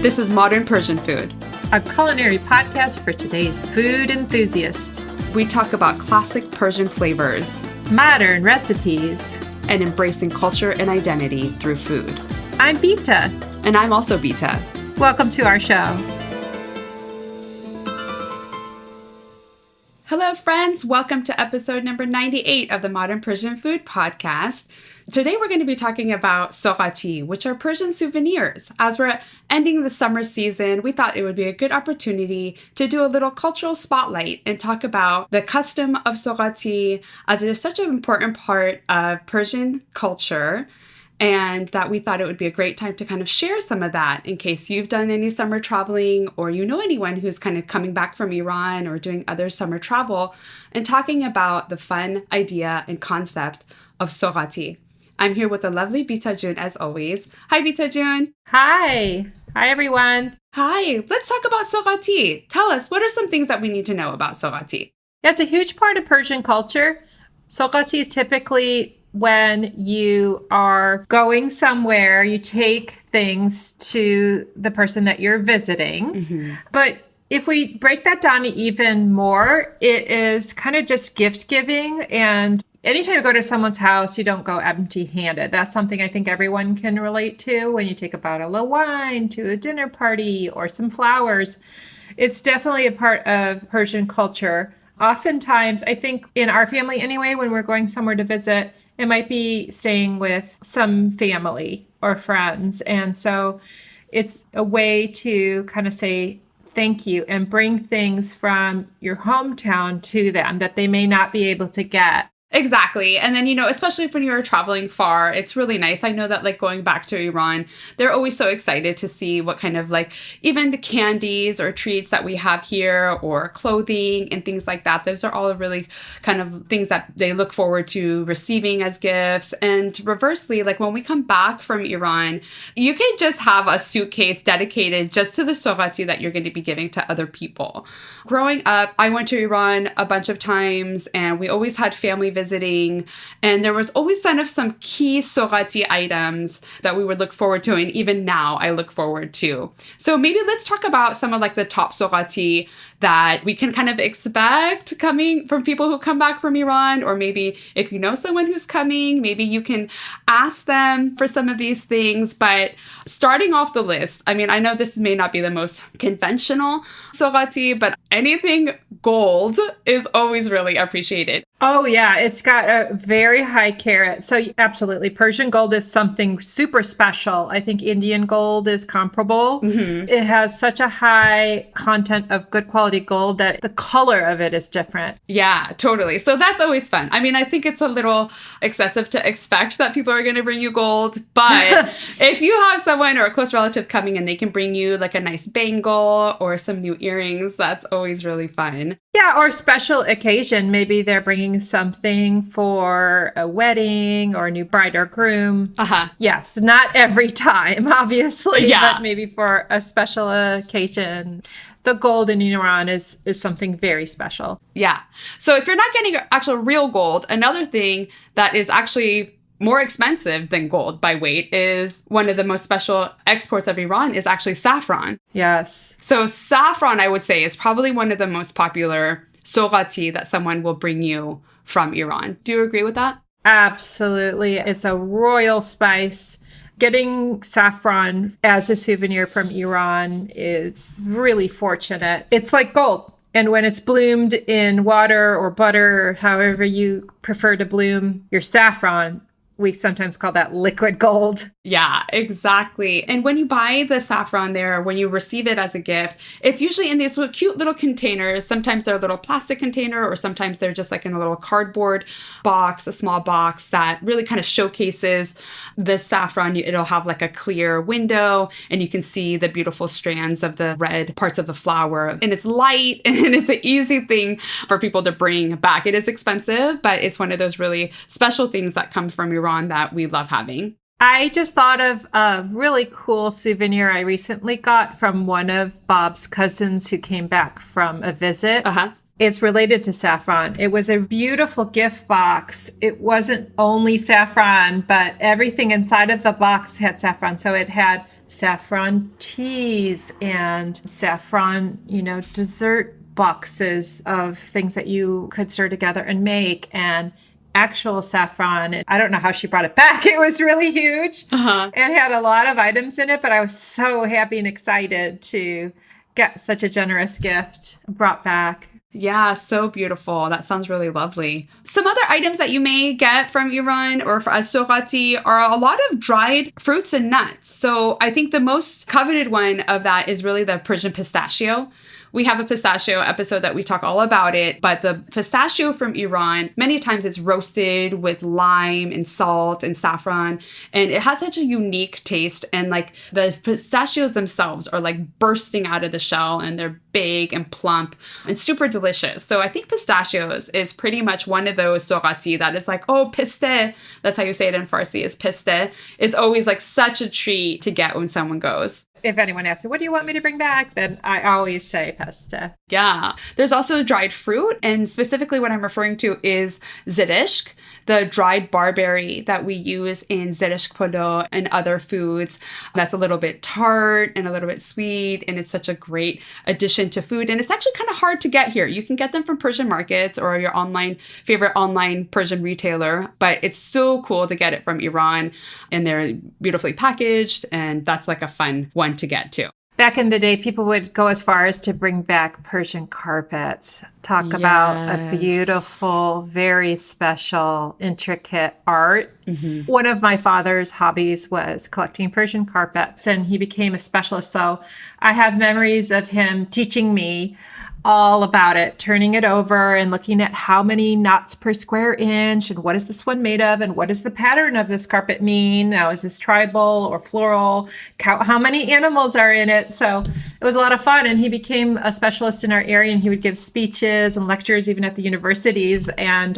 This is Modern Persian Food, a culinary podcast for today's food enthusiast. We talk about classic Persian flavors, modern recipes, and embracing culture and identity through food. I'm Bita. And I'm also Bita. Welcome to our show. Hello, friends. Welcome to episode number 98 of the Modern Persian Food podcast. Today, we're going to be talking about Soghati, which are Persian souvenirs. As we're ending the summer season, we thought it would be a good opportunity to do a little cultural spotlight and talk about the custom of Soghati, as it is such an important part of Persian culture, and that we thought it would be a great time to kind of share some of that in case you've done any summer traveling or you know anyone who's kind of coming back from Iran or doing other summer travel, and talking about the fun idea and concept of Soghati. I'm here with the lovely Bita June, as always. Hi, Bita June. Hi. Hi, everyone. Hi. Let's talk about Soghati. Tell us, what are some things that we need to know about Soghati? It's a huge part of Persian culture. Soghati is typically when you are going somewhere, you take things to the person that you're visiting. Mm-hmm. But if we break that down even more, it is kind of just gift giving. And anytime you go to someone's house, you don't go empty-handed. That's something I think everyone can relate to. When you take a bottle of wine to a dinner party or some flowers, it's definitely a part of Persian culture. Oftentimes, I think in our family anyway, when we're going somewhere to visit, it might be staying with some family or friends. And so it's a way to kind of say thank you and bring things from your hometown to them that they may not be able to get. Exactly. And then, especially when you're traveling far, it's really nice. I know that going back to Iran, they're always so excited to see what kind of even the candies or treats that we have here or clothing and things like that. Those are all really kind of things that they look forward to receiving as gifts. And reversely, when we come back from Iran, you can just have a suitcase dedicated just to the Soghati that you're going to be giving to other people. Growing up, I went to Iran a bunch of times and we always had family visiting, and there was always kind of some key Soghati items that we would look forward to, and even now I look forward to. So maybe let's talk about some of the top Soghati that we can kind of expect coming from people who come back from Iran, or maybe if you know someone who's coming, maybe you can ask them for some of these things. But starting off the list, I know this may not be the most conventional Soghati, but anything gold is always really appreciated. Oh, yeah. It's got a very high carat. So absolutely. Persian gold is something super special. I think Indian gold is comparable. Mm-hmm. It has such a high content of good quality gold that the color of it is different. Yeah, totally. So that's always fun. I think it's a little excessive to expect that people are going to bring you gold. But if you have someone or a close relative coming and they can bring you a nice bangle or some new earrings, that's always really fun. Yeah, or special occasion. Maybe they're bringing something for a wedding or a new bride or groom. Uh-huh. Yes, not every time, obviously, yeah. But maybe for a special occasion. The gold in Iran is something very special. Yeah. So if you're not getting actual real gold, another thing that is actually more expensive than gold by weight is one of the most special exports of Iran is actually saffron. Yes. So saffron, I would say, is probably one of the most popular Soghati that someone will bring you from Iran. Do you agree with that? Absolutely. It's a royal spice. Getting saffron as a souvenir from Iran is really fortunate. It's like gold. And when it's bloomed in water or butter, however you prefer to bloom your saffron, we sometimes call that liquid gold. Yeah, exactly. And when you buy the saffron there, when you receive it as a gift, it's usually in these cute little containers. Sometimes they're a little plastic container, or sometimes they're just in a little cardboard box, a small box that really kind of showcases the saffron. It'll have a clear window and you can see the beautiful strands of the red parts of the flower. And it's light and it's an easy thing for people to bring back. It is expensive, but it's one of those really special things that come from Iran that we love having. I just thought of a really cool souvenir I recently got from one of Bob's cousins who came back from a visit. Uh-huh. It's related to saffron. It was a beautiful gift box. It wasn't only saffron, but everything inside of the box had saffron. So it had saffron tea teas and saffron, dessert boxes of things that you could stir together and make, and actual saffron. And I don't know how she brought it back. It was really huge and had a lot of items in it, but I was so happy and excited to get such a generous gift brought back. Yeah, so beautiful. That sounds really lovely. Some other items that you may get from Iran or for Soghati are a lot of dried fruits and nuts. So I think the most coveted one of that is really the Persian pistachio. We have a pistachio episode that we talk all about it, but the pistachio from Iran, many times it's roasted with lime and salt and saffron, and it has such a unique taste. And like the pistachios themselves are like bursting out of the shell, and they're big and plump and super delicious. So I think pistachios is pretty much one of those soghati that is like, oh, piste, that's how you say it in Farsi, is piste, is always like such a treat to get when someone goes. If anyone asks me, what do you want me to bring back? Then I always say pasta. Yeah. There's also dried fruit. And specifically what I'm referring to is zirishk, the dried barberry that we use in zirishk polo and other foods. That's a little bit tart and a little bit sweet. And it's such a great addition to food. And it's actually kind of hard to get here. You can get them from Persian markets or your favorite online Persian retailer. But it's so cool to get it from Iran. And they're beautifully packaged. And that's like a fun one to get to. Back in the day, people would go as far as to bring back Persian carpets. Talk about a beautiful, very special, intricate art. Mm-hmm. One of my father's hobbies was collecting Persian carpets, and he became a specialist. So I have memories of him teaching me all about it, turning it over and looking at how many knots per square inch and what is this one made of and what does the pattern of this carpet mean? Now, is this tribal or floral? How many animals are in it? So it was a lot of fun. And he became a specialist in our area, and he would give speeches and lectures even at the universities. And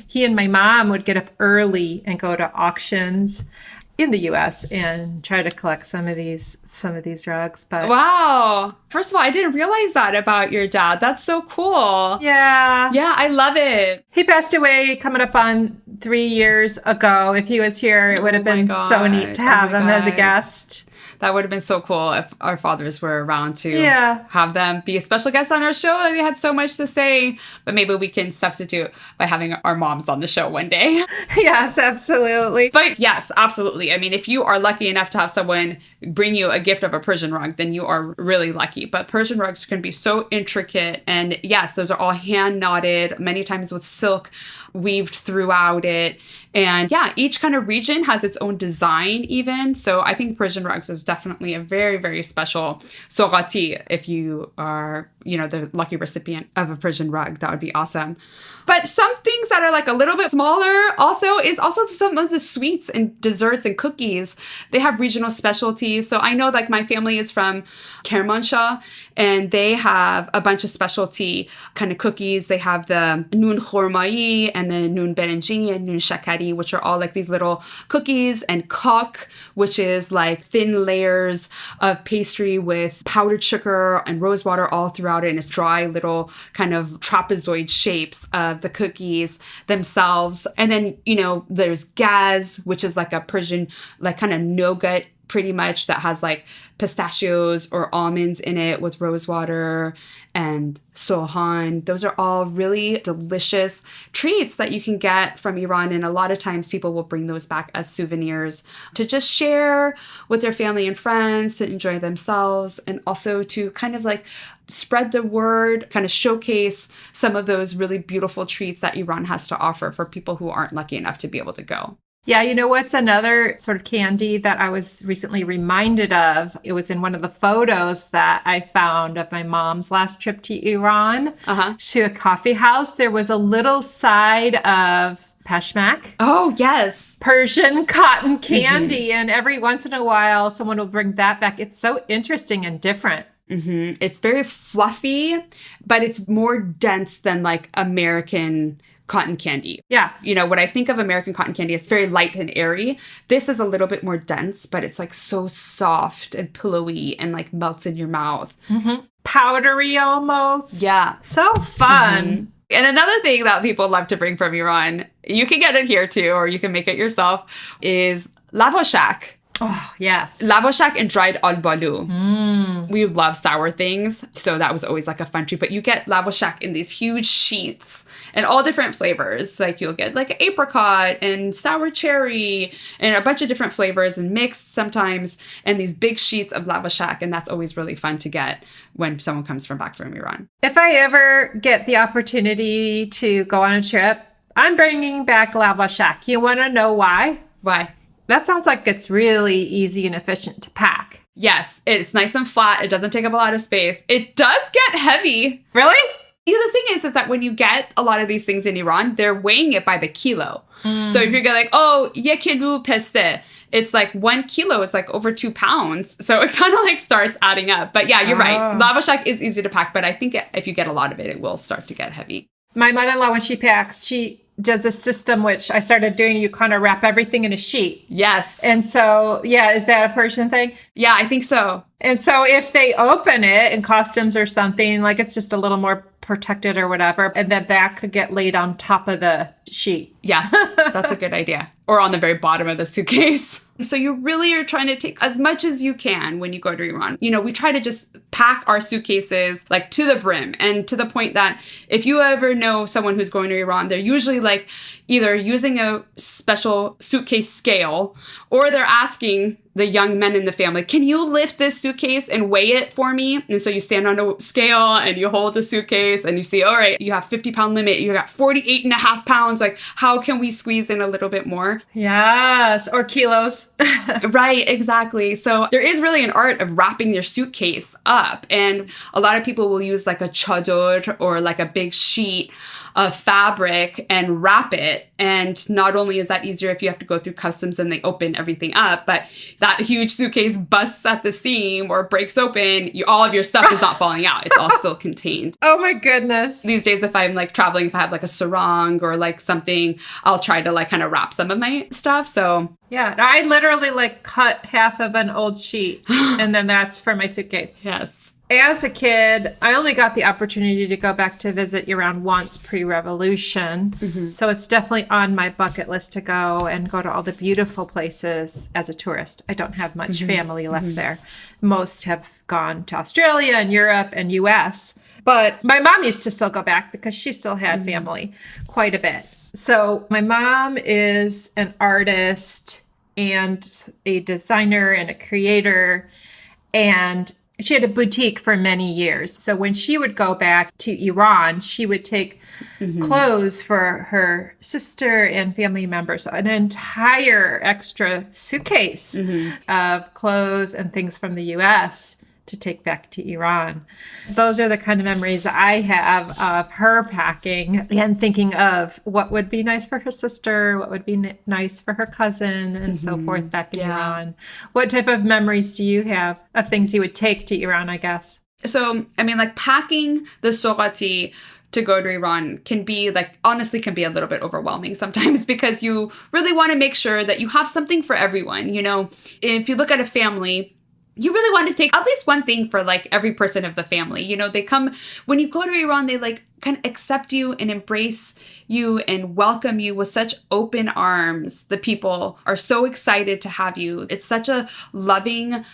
he and my mom would get up early and go to auctions in the US and try to collect some of these rugs. But wow. First of all, I didn't realize that about your dad. That's so cool. Yeah. Yeah, I love it. He passed away coming up on 3 years ago. If he was here, it would have been so neat to have him as a guest. That would have been so cool if our fathers were around to have them be a special guest on our show. They had so much to say, but maybe we can substitute by having our moms on the show one day. Yes, absolutely. But yes, absolutely. I mean, if you are lucky enough to have someone bring you a gift of a Persian rug, then you are really lucky. But Persian rugs can be so intricate. And yes, those are all hand knotted, many times with silk weaved throughout it. And yeah, each kind of region has its own design even. So I think Persian rugs is definitely a very, very special soghati. If you are, the lucky recipient of a Persian rug, that would be awesome. But some things that are like a little bit smaller also some of the sweets and desserts and cookies. They have regional specialties. So I know like my family is from Kermanshah, and they have a bunch of specialty kind of cookies. They have the noon khormai and the noon berenji and noon shakari, which are all like these little cookies, and kak, which is like thin layers of pastry with powdered sugar and rose water all throughout it, and it's dry little kind of trapezoid shapes of the cookies themselves. And then, there's gaz, which is like a Persian, like kind of nougat pretty much, that has like pistachios or almonds in it with rose water, and sohan. Those are all really delicious treats that you can get from Iran. And a lot of times people will bring those back as souvenirs to just share with their family and friends, to enjoy themselves, and also to kind of like spread the word, kind of showcase some of those really beautiful treats that Iran has to offer for people who aren't lucky enough to be able to go. Yeah, what's another sort of candy that I was recently reminded of? It was in one of the photos that I found of my mom's last trip to Iran, to a coffee house. There was a little side of pashmak. Oh, yes. Persian cotton candy. Mm-hmm. And every once in a while, someone will bring that back. It's so interesting and different. Mm-hmm. It's very fluffy, but it's more dense than like American cotton candy. Yeah. When I think of American cotton candy, it's very light and airy. This is a little bit more dense, but it's like so soft and pillowy and like melts in your mouth. Mm-hmm. Powdery almost. Yeah. So fun. Mm-hmm. And another thing that people love to bring from Iran, you can get it here too, or you can make it yourself, is lavash. Oh, yes. Lavash and dried albalu. We love sour things, so that was always like a fun treat. But you get lavash in these huge sheets and all different flavors. Like you'll get like apricot and sour cherry and a bunch of different flavors and mixed sometimes, and these big sheets of lavash, and that's always really fun to get when someone comes back from Iran. If I ever get the opportunity to go on a trip, I'm bringing back lavash. You want to know why? Why? That sounds like it's really easy and efficient to pack. Yes, it's nice and flat. It doesn't take up a lot of space. It does get heavy. Really? Yeah, the thing is that when you get a lot of these things in Iran, they're weighing it by the kilo. So if you're like, oh, ye kilo peste, it's like 1 kilo is like over 2 pounds. So it kind of like starts adding up. But yeah, you're right. Lavash is easy to pack, but I think if you get a lot of it, it will start to get heavy. My mother-in-law, when she packs, she does a system which I started doing. You kind of wrap everything in a sheet. Yes. And so, yeah, is that a Persian thing? Yeah, I think so. And so if they open it in customs or something, like it's just a little more protected or whatever, and then that could get laid on top of the sheet. Yes, that's a good idea. Or on the very bottom of the suitcase. So you really are trying to take as much as you can when you go to Iran. You know, we try to just pack our suitcases like to the brim, and to the point that if you ever know someone who's going to Iran, they're usually like either using a special suitcase scale, or they're asking the young men in the family, can you lift this suitcase and weigh it for me? And so you stand on a scale and you hold the suitcase and you see, all right, you have 50-pound limit. You got 48.5 pounds. Like, how can we squeeze in a little bit more? Yes, or kilos. Right, exactly. So there is really an art of wrapping your suitcase up. And a lot of people will use like a chador or like a big sheet of fabric and wrap it. And not only is that easier if you have to go through customs and they open everything up, but that huge suitcase busts at the seam or breaks open, all of your stuff is not falling out. It's all still contained. Oh my goodness. These days, if I'm like traveling, if I have like a sarong or like something, I'll try to like kind of wrap some of my stuff. So yeah, I literally like cut half of an old sheet and then that's for my suitcase. yes. As a kid, I only got the opportunity to go back to visit Iran once pre-revolution. So it's definitely on my bucket list to go and go to all the beautiful places as a tourist. I don't have much family left there. Most have gone to Australia and Europe and US. But my mom used to still go back because she still had family quite a bit. So my mom is an artist and a designer and a creator, and she had a boutique for many years. So when she would go back to Iran, she would take clothes for her sister and family members, an entire extra suitcase of clothes and things from the US to take back to Iran. Those are the kind of memories I have of her packing and thinking of what would be nice for her sister, what would be nice for her cousin, and so forth back in Iran. What type of memories do you have of things you would take to Iran, I guess? So, I mean, like packing the Soghati to go to Iran can be like, honestly, can be a little bit overwhelming sometimes because you really want to make sure that you have something for everyone. You know, if you look at a family, you really want to take at least one thing for like every person of the family. You know, they come, when you go to Iran, they like kind of accept you and embrace you and welcome you with such open arms. The people are so excited to have you. It's such a loving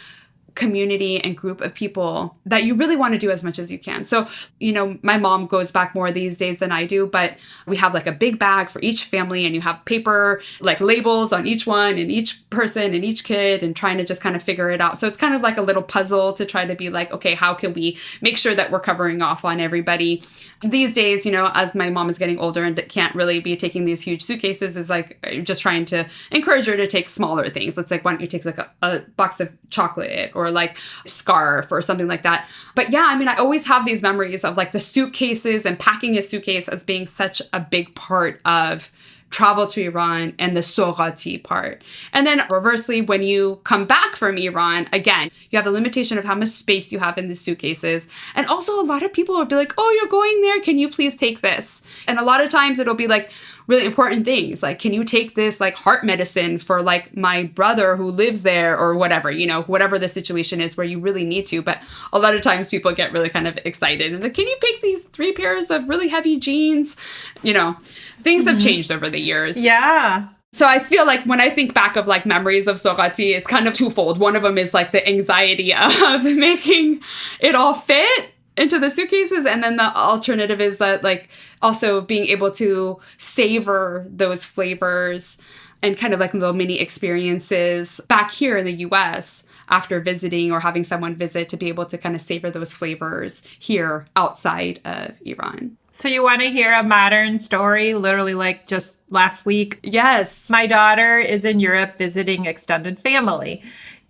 community and group of people that you really want to do as much as you can. So, you know, my mom goes back more these days than I do, but we have like a big bag for each family and you have paper, like labels on each one and each person and each kid and trying to just kind of figure it out. So it's kind of like a little puzzle to try to be like, okay, how can we make sure that we're covering off on everybody? These days, you know, as my mom is getting older and can't really be taking these huge suitcases, is like just trying to encourage her to take smaller things. Let's like, why don't you take like a box of chocolate or like scarf or something like that. But yeah, I mean, I always have these memories of like the suitcases and packing a suitcase as being such a big part of travel to Iran and the Soghati part. And then reversely, when you come back from Iran, again, you have a limitation of how much space you have in the suitcases. And also a lot of people will be like, oh, you're going there. Can you please take this? And a lot of times it'll be like really important things. Like, can you take this like heart medicine for like my brother who lives there or whatever, you know, whatever the situation is where you really need to. But a lot of times people get really kind of excited and like, can you pick these 3 pairs of really heavy jeans? You know, things have changed over the years. Yeah. So I feel like when I think back of like memories of Soghati, it's kind of twofold. One of them is like the anxiety of making it all fit into the suitcases. And then the alternative is that like also being able to savor those flavors and kind of like little mini experiences back here in the US after visiting or having someone visit to be able to kind of savor those flavors here outside of Iran. So you want to hear a modern story, literally like just last week? Yes. My daughter is in Europe visiting extended family,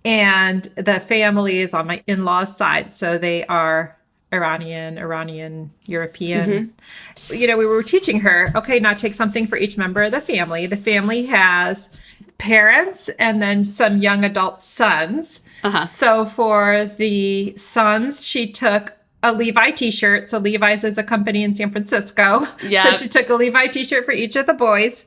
and the family is on my in-laws' side. So they are Iranian, European. You know, we were teaching her, okay, now take something for each member of the family. The family has parents and then some young adult sons. So for the sons, she took a Levi t-shirt. So Levi's is a company in San Francisco. So she took a Levi t-shirt for each of the boys,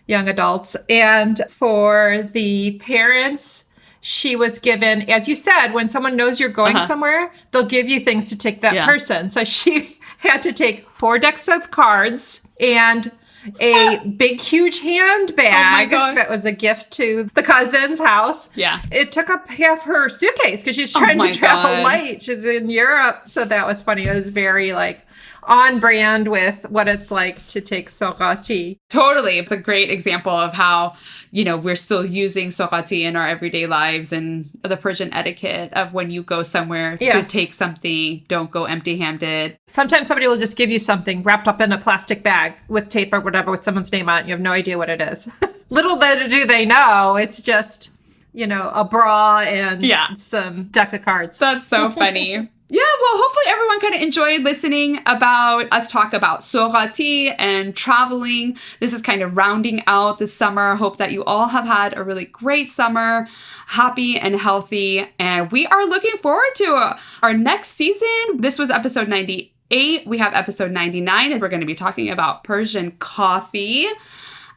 young adults. And for the parents, she was given, as you said, when someone knows you're going somewhere, they'll give you things to take that person. So she had to take 4 decks of cards and a big, huge handbag that was a gift to the cousin's house. It took up half her suitcase because she's trying to travel light. She's in Europe. So that was funny. It was very like on brand with what it's like to take Soghati. Totally. It's a great example of how, you know, we're still using Soghati in our everyday lives and the Persian etiquette of when you go somewhere to take something, don't go empty-handed. Sometimes somebody will just give you something wrapped up in a plastic bag with tape or whatever with someone's name on it. You have no idea what it is. Little do they know, it's just, you know, a bra and some deck of cards. That's so funny. Yeah, well, hopefully everyone kind of enjoyed listening about us talk about Soghati and traveling. This is kind of rounding out the summer. Hope that you all have had a really great summer, happy and healthy. And we are looking forward to our next season. This was episode 98. We have episode 99, as we're going to be talking about Persian coffee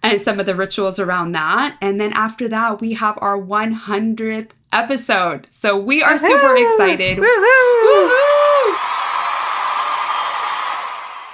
and some of the rituals around that. And then after that, we have our 100th episode. So we are super excited. Woo-hoo!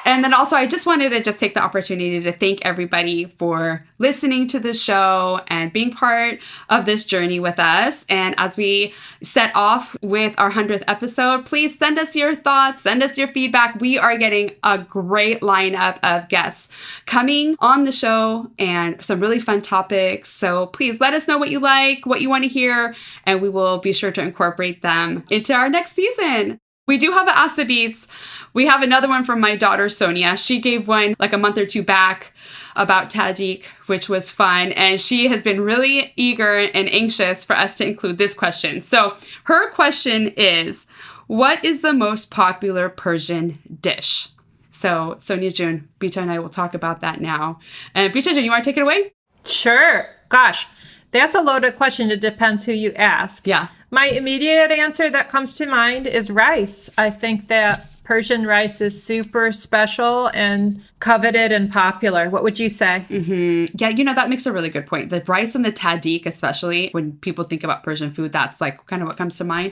And then also, I just wanted to just take the opportunity to thank everybody for listening to the show and being part of this journey with us. And as we set off with our 100th episode, please send us your thoughts, send us your feedback. We are getting a great lineup of guests coming on the show and some really fun topics. So please let us know what you like, what you want to hear, and we will be sure to incorporate them into our next season. We do have an Ask the Beats. We have another one from my daughter, Sonia. She gave one like a month or two back about Tahdig, which was fun. And she has been really eager and anxious for us to include this question. So her question is, what is the most popular Persian dish? So Sonia June, Bita and I will talk about that now. And Bita June, you want to take it away? Sure. Gosh, that's a loaded question. It depends who you ask. Yeah. My immediate answer that comes to mind is rice. I think that Persian rice is super special and coveted and popular. What would you say? Yeah, you know, that makes a really good point. The rice and the tahdig, especially when people think about Persian food, that's like kind of what comes to mind.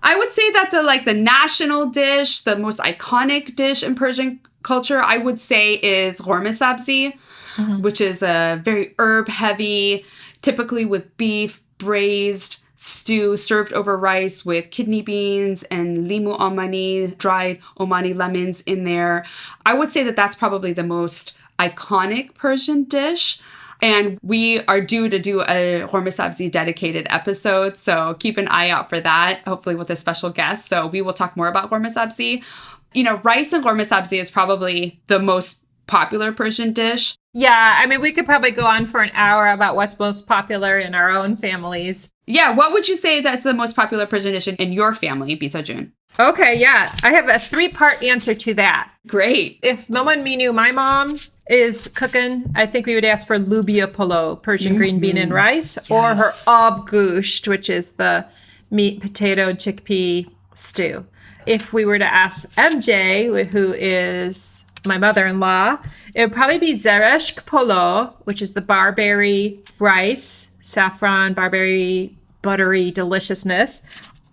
I would say that the national dish, the most iconic dish in Persian culture, I would say is ghormeh sabzi, which is a very herb heavy, typically with beef, braised stew served over rice with kidney beans and limu omani, dried Omani lemons in there. I would say that that's probably the most iconic Persian dish. And we are due to do a ghormeh sabzi dedicated episode. So keep an eye out for that, hopefully with a special guest. So we will talk more about ghormeh sabzi. You know, rice and ghormeh sabzi is probably the most popular Persian dish. Yeah, I mean, we could probably go on for an hour about what's most popular in our own families. Yeah, what would you say that's the most popular Persian dish in your family, Bita June? Okay, yeah. I have a 3-part answer to that. Great. If Maman Minu, my mom, is cooking, I think we would ask for lubia polo, Persian green bean and rice, or her abgusht, which is the meat, potato, and chickpea stew. If we were to ask MJ, who is my mother-in-law, it would probably be zereshk polo, which is the barberry rice, saffron, barberry, buttery deliciousness,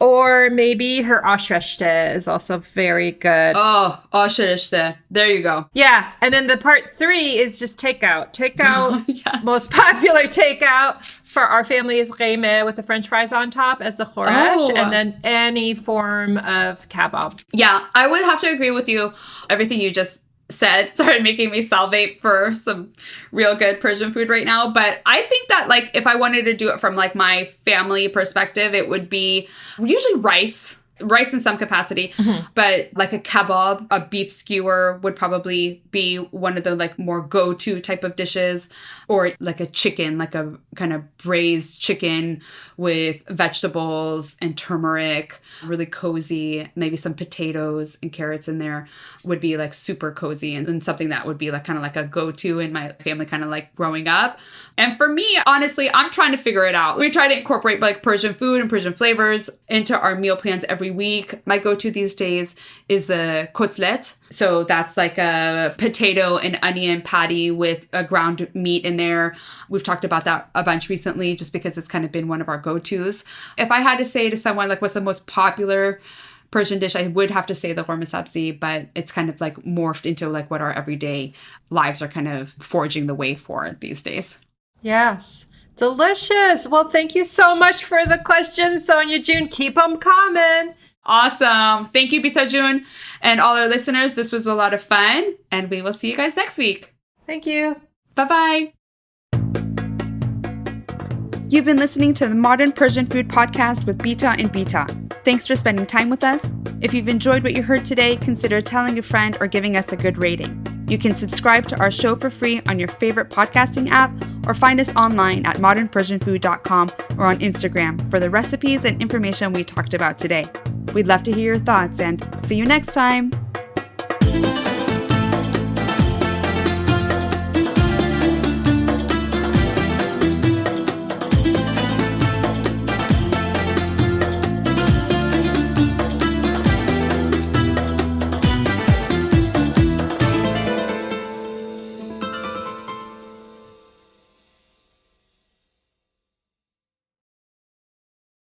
Or maybe her Ashrechte is also very good. Oh, aşırı. There you go. Yeah. And then the part 3 is just takeout. Takeout, Yes. most popular takeout for our family is qeime with the French fries on top as the khoresh. Oh. And then any form of kebab. Yeah, I would have to agree with you. Everything you just said started making me salivate for some real good Persian food right now. But I think that like if I wanted to do it from like my family perspective, it would be usually rice in some capacity, but like a kebab, a beef skewer would probably be one of the like more go-to type of dishes, or like a chicken, like a kind of braised chicken with vegetables and turmeric, really cozy, maybe some potatoes and carrots in there would be like super cozy and something that would be like kind of like a go-to in my family kind of like growing up. And for me, honestly, I'm trying to figure it out. We try to incorporate like Persian food and Persian flavors into our meal plans every week. My go-to these days is the kotlet. So that's like a potato and onion patty with a ground meat in there. We've talked about that a bunch recently just because it's kind of been one of our go-tos. If I had to say to someone like what's the most popular Persian dish, I would have to say the ghormeh sabzi, but it's kind of like morphed into like what our everyday lives are kind of forging the way for these days. Yes. Delicious. Well, thank you so much for the questions, Sonia June. Keep them coming. Awesome. Thank you, Bita June. And all our listeners, this was a lot of fun. And we will see you guys next week. Thank you. Bye-bye. You've been listening to the Modern Persian Food Podcast with Bita and Beata. Thanks for spending time with us. If you've enjoyed what you heard today, consider telling a friend or giving us a good rating. You can subscribe to our show for free on your favorite podcasting app or find us online at modernpersianfood.com or on Instagram for the recipes and information we talked about today. We'd love to hear your thoughts and see you next time.